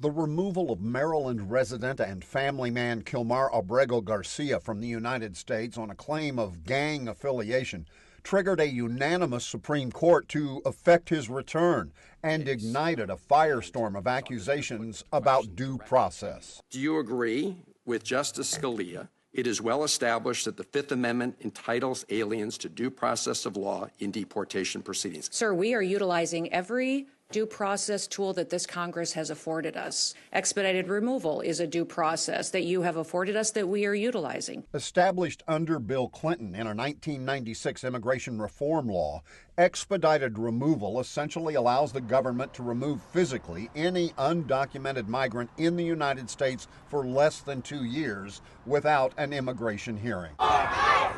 The removal of Maryland resident and family man Kilmar Abrego Garcia from the United States on a claim of gang affiliation triggered a unanimous Supreme Court to effect his return and ignited a firestorm of accusations about due process. Do you agree with Justice Scalia? It is well established that the Fifth Amendment entitles aliens to due process of law in deportation proceedings. Sir, we are utilizing every due process tool that this Congress has afforded us. Expedited removal is a due process that you have afforded us that we are utilizing. Established under Bill Clinton in a 1996 immigration reform law, expedited removal essentially allows the government to remove physically any undocumented migrant in the United States for less than 2 years without an immigration hearing.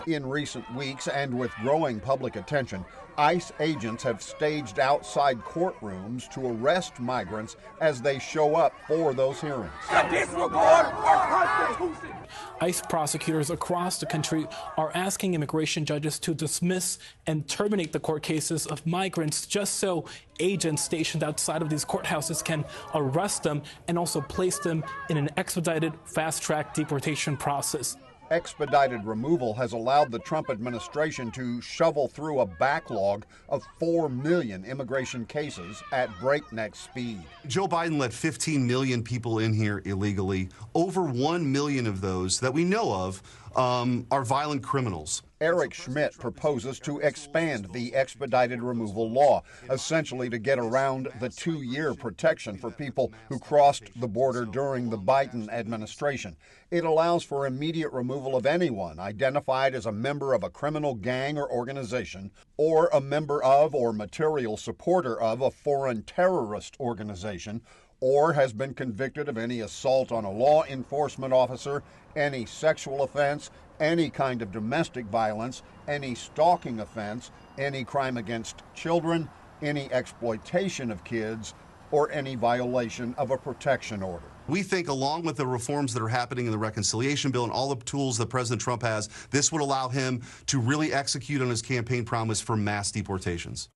In recent weeks, and with growing public attention, ICE agents have staged outside courtrooms to arrest migrants as they show up for those hearings. Disregard our Constitution. ICE prosecutors across the country are asking immigration judges to dismiss and terminate the court cases of migrants just so agents stationed outside of these courthouses can arrest them and also place them in an expedited, fast-track deportation process. Expedited removal has allowed the Trump administration to shovel through a backlog of 4 million immigration cases at breakneck speed. Joe Biden let 15 million people in here illegally. Over 1 million of those that we know of are violent criminals. Eric Schmitt proposes to expand the expedited removal law, essentially to get around the 2-year protection for people who crossed the border during the Biden administration. It allows for immediate removal of anyone identified as a member of a criminal gang or organization, or a member of or material supporter of a foreign terrorist organization, or has been convicted of any assault on a law enforcement officer, any sexual offense, any kind of domestic violence, any stalking offense, any crime against children, any exploitation of kids, or any violation of a protection order. We think, along with the reforms that are happening in the reconciliation bill and all the tools that President Trump has, this would allow him to really execute on his campaign promise for mass deportations.